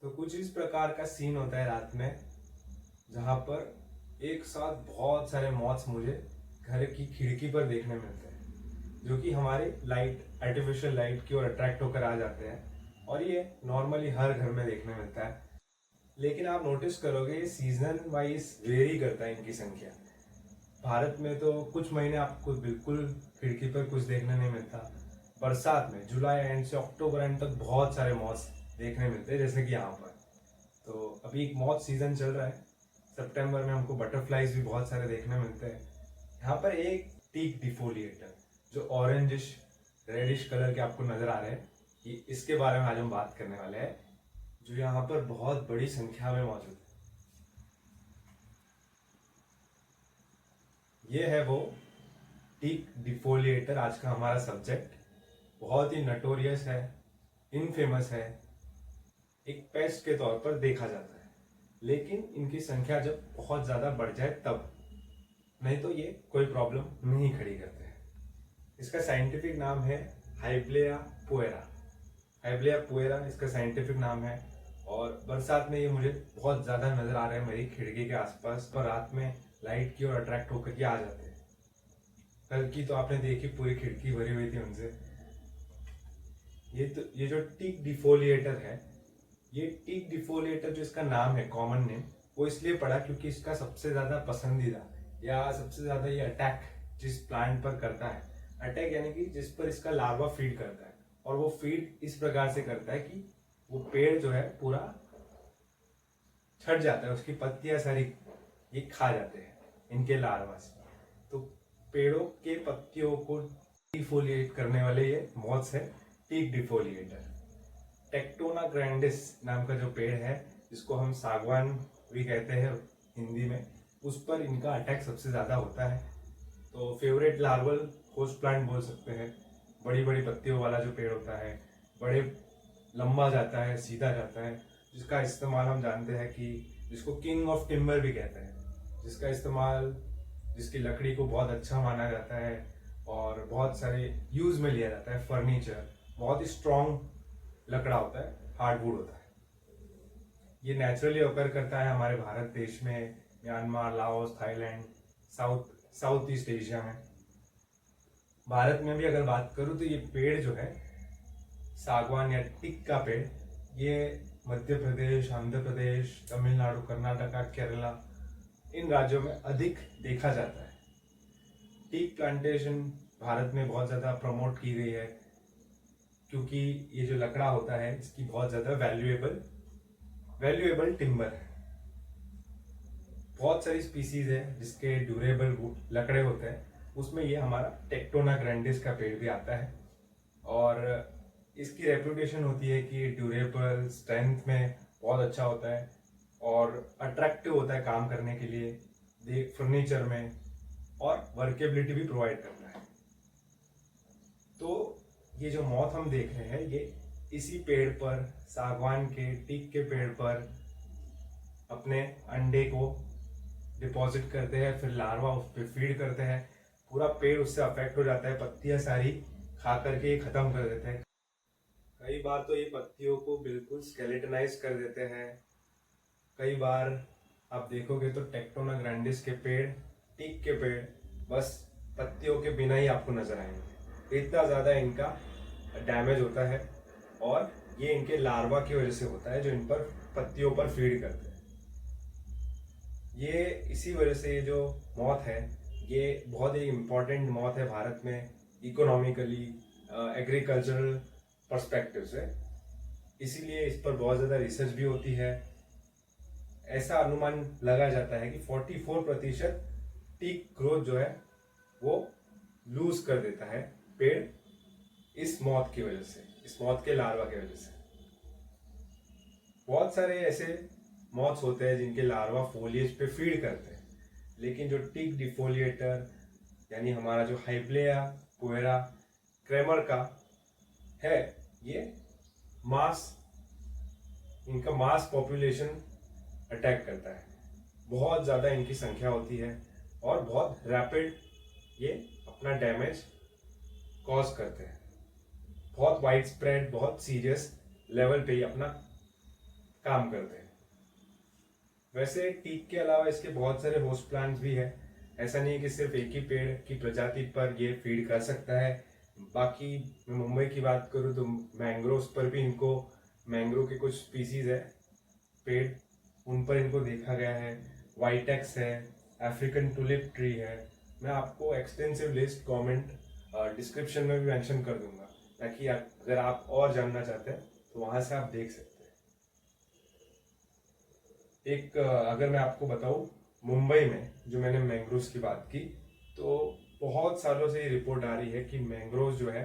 तो कुछ इस प्रकार का सीन होता है रात में, जहाँ पर एक साथ बहुत सारे मॉथ्स मुझे घर की खिड़की पर देखने मिलते हैं, जो कि हमारे लाइट, आर्टिफिशियल लाइट की ओर अट्रैक्ट होकर आ जाते हैं। और ये नॉर्मली हर घर में देखने मिलता है, लेकिन आप नोटिस करोगे ये सीजन वाइज वेरी करता है इनकी संख्या। भारत में तो कुछ महीने आपको बिल्कुल खिड़की पर कुछ देखने नहीं मिलता। बरसात में जुलाई एंड से अक्टूबर एंड तक बहुत सारे मॉथ्स देखने मिलते हैं, जैसे कि यहाँ पर। तो अभी एक मॉथ सीजन चल रहा है, सितंबर में हमको बटरफ्लाइज भी बहुत सारे देखने मिलते हैं। यहाँ पर एक टीक डिफोलिएटर जो ऑरेंजिश रेडिश कलर के आपको नजर आ रहे हैं, कि इसके बारे में आज हम बात करने वाले हैं, जो यहाँ पर बहुत बड़ी संख्या में मौजूद है। ये है वो टीक डिफोलिएटर, आज का हमारा सब्जेक्ट। बहुत ही नटोरियस है, इनफेमस है, एक पेस्ट के तौर पर देखा जाता है। लेकिन इनकी संख्या जब बहुत ज़्यादा बढ़ जाए तब, नहीं तो ये कोई प्रॉब्लम नहीं खड़ी करते हैं। इसका साइंटिफिक नाम है हाइब्लेया पुएरा। हाइब्लेया पुएरा इसका साइंटिफिक नाम है। और बरसात में ये मुझे बहुत ज़्यादा नज़र आ रहे हैं मेरी खिड़की के आसपास, पर रात में लाइट की ओर अट्रैक्ट होकर के आ जाते हैं। कल की तो आपने देखी, पूरी खिड़की भरी हुई थी उनसे। ये जो टीक डिफोलिएटर है, ये टीक डिफोलिएटर जो इसका नाम है, कॉमन नेम, वो इसलिए पड़ा क्योंकि इसका सबसे ज़्यादा पसंदीदा या सबसे ज़्यादा ये अटैक जिस प्लांट पर करता है, अटैक यानी कि जिस पर इसका लार्वा फीड करता है, और वो फीड इस प्रकार से करता है कि वो पेड़ जो है पूरा छट जाता है, उसकी पत्तियां सारी ये खा जाते हैं इनके लार्वा से। तो पेड़ों के पत्तियों को डिफोलिएट करने वाले ये मॉथ्स है, टीक डिफोलिएटर। टेक्टोना ग्रैंडिस नाम का जो पेड़ है, जिसको हम सागवान भी कहते हैं हिंदी में, उस पर इनका अटैक सबसे ज़्यादा होता है। तो फेवरेट लार्वल होस्ट प्लांट बोल सकते हैं। बड़ी बड़ी पत्तियों वाला जो पेड़ होता है, बड़े लंबा जाता है, सीधा जाता है, जिसका इस्तेमाल हम जानते हैं कि जिसको किंग ऑफ टिम्बर भी कहते हैं, जिसका इस्तेमाल, जिसकी लकड़ी को बहुत अच्छा माना जाता है और बहुत सारे यूज में लिया जाता है। फर्नीचर, बहुत ही स्ट्रॉन्ग लकड़ा होता है, हार्डवुड होता है। ये नेचुरली ऑकर करता है हमारे भारत देश में, Myanmar, Laos, Thailand, south east Asia में। भारत में भी अगर बात करूँ तो ये पेड़ जो है, सागवान या टीक का पेड़, ये मध्य प्रदेश, आंध्र प्रदेश, तमिलनाडु, कर्नाटका, केरला, इन राज्यों में अधिक देखा जाता है। टीक प्लांटेशन भारत में बहुत ज़्यादा प्रमोट की गई है, क्योंकि ये जो लकड़ा होता है इसकी बहुत ज़्यादा वैल्यूएबल टिम्बर है। बहुत सारी स्पीसीज है जिसके ड्यूरेबल लकड़े होते हैं, उसमें ये हमारा टेक्टोना ग्रैंडिस का पेड़ भी आता है। और इसकी रेपुटेशन होती है कि ड्यूरेबल, स्ट्रेंथ में बहुत अच्छा होता है और अट्रैक्टिव होता है काम करने के लिए, फर्नीचर में, और वर्केबिलिटी भी प्रोवाइड करता है। तो ये जो मॉथ हम देख रहे हैं, ये इसी पेड़ पर, सागवान के, टीक के पेड़ पर अपने अंडे को डिपॉजिट करते हैं, फिर लार्वा उस पर फीड करते हैं। पूरा पेड़ उससे अफेक्ट हो जाता है, पत्तियां सारी खा करके ये खत्म कर देते हैं। कई बार तो ये पत्तियों को बिल्कुल स्केलेटनाइज कर देते हैं। कई बार आप देखोगे तो टेक्टोना ग्रैंडिस के पेड़, टीक के पेड़ बस पत्तियों के बिना ही आपको नजर आएंगे। इतना ज़्यादा इनका डैमेज होता है, और ये इनके लार्वा की वजह से होता है जो इन पर पत्तियों पर फीड करते हैं। ये इसी वजह से ये जो मॉथ है, ये बहुत ही इम्पोर्टेंट मॉथ है भारत में, इकोनॉमिकली, एग्रीकल्चरल पर्सपेक्टिव से। इसीलिए इस पर बहुत ज़्यादा रिसर्च भी होती है। ऐसा अनुमान लगाया जाता है कि 44% टीक ग्रोथ जो है वो लूज कर देता है पेड़, इस मौत की वजह से, इस मौत के लार्वा की वजह से। बहुत सारे ऐसे मॉथ्स होते हैं जिनके लार्वा फोलिएज पे फीड करते हैं, लेकिन जो टीक डिफोलिएटर यानी हमारा जो हाइब्लेया पुएरा क्रेमर का है, ये इनका मास पॉपुलेशन अटैक करता है। बहुत ज़्यादा इनकी संख्या होती है और बहुत रैपिड ये अपना डैमेज कॉज करते हैं। बहुत वाइड स्प्रेड, बहुत सीरियस लेवल पे ही अपना काम करते हैं। वैसे टीक के अलावा इसके बहुत सारे होस्ट प्लांट्स भी है। ऐसा नहीं है कि सिर्फ एक ही पेड़ की प्रजाति पर ये फीड कर सकता है। बाकी मैं मुंबई की बात करूँ तो मैंग्रोव्स पर भी इनको, मैंग्रोव के कुछ स्पीसीज है पेड़, उन पर इनको देखा गया है। वाइटेक्स है, अफ्रीकन टुलिप ट्री है। मैं आपको एक्सटेंसिव लिस्ट कमेंट डिस्क्रिप्शन में भी मेंशन कर दूंगा, ताकि अगर आप और जानना चाहते हैं तो वहां से आप देख सकते हैं। एक अगर मैं आपको बताऊं, मुंबई में जो मैंने मैंग्रोव्स की बात की, तो बहुत सालों से ये रिपोर्ट आ रही है कि मैंग्रोव्स जो है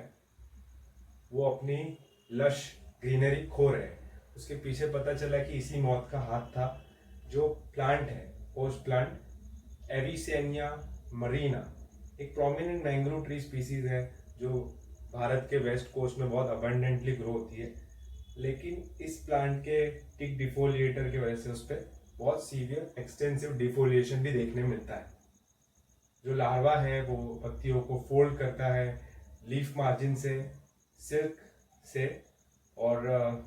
वो अपनी लश ग्रीनरी खो रहे हैं। उसके पीछे पता चला कि इसी मौत का हाथ था। जो प्लांट है, होस्ट प्लांट एविसेनिया मरीना, एक प्रोमिनेंट मैंग्रोव ट्री स्पीसीज है जो भारत के वेस्ट कोस्ट में बहुत अबंडेंटली ग्रो होती है। लेकिन इस प्लांट के टिक डिफोलिएटर की वजह से उस पर बहुत सीवियर एक्सटेंसिव डिफोलिएशन भी देखने मिलता है। जो लार्वा है वो पत्तियों को फोल्ड करता है लीफ मार्जिन से, सिल्क से, और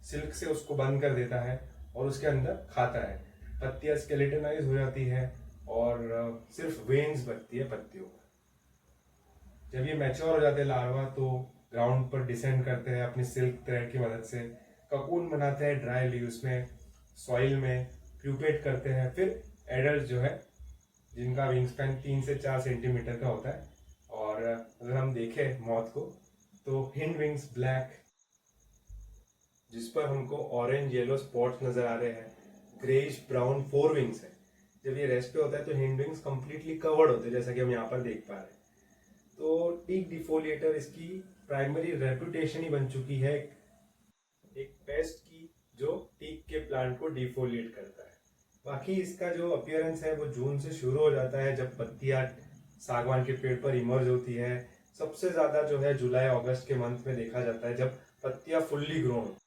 सिल्क से उसको बंद कर देता है और उसके अंदर खाता है। पत्तियां स्केलेटनाइज हो जाती है और सिर्फ वेन्स बचती है पत्तियों पर। जब ये मैच्योर हो जाते हैं लार्वा, तो ग्राउंड पर डिसेंड करते हैं अपनी सिल्क थ्रेड की मदद से, ककून बनाते हैं ड्राई लीव्स में, सॉइल में प्यूपेट करते हैं। फिर एडल्ट जो है जिनका विंग स्पैन 3 से 4 सेंटीमीटर का होता है, और अगर हम देखें मौत को तो हिंड विंग्स ब्लैक, जिस पर हमको ऑरेंज येलो स्पॉट्स नजर आ रहे हैं, ग्रेइश ब्राउन फोर विंग्स है। जब ये रेस्ट पे होता है तो हिंड विंग्स कंप्लीटली कवर्ड होते हैं, जैसा कि हम यहाँ पर देख पा रहे हैं। तो टीक डिफोलिएटर इसकी प्राइमरी रेपुटेशन ही बन चुकी है एक पेस्ट की, जो टीक के प्लांट को डिफोलिएट करता है। बाकी इसका जो अपीयरेंस है वो जून से शुरू हो जाता है, जब पत्तियां सागवान के पेड़ पर इमर्ज होती है। सबसे ज्यादा जो है जुलाई अगस्त के मंथ में देखा जाता है, जब पत्तियां फुल्ली ग्रो होती।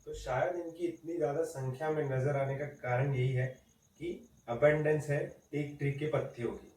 तो शायद इनकी इतनी ज्यादा संख्या में नजर आने का कारण यही है कि अबंडेंस है टीक ट्री के पत्तियों की।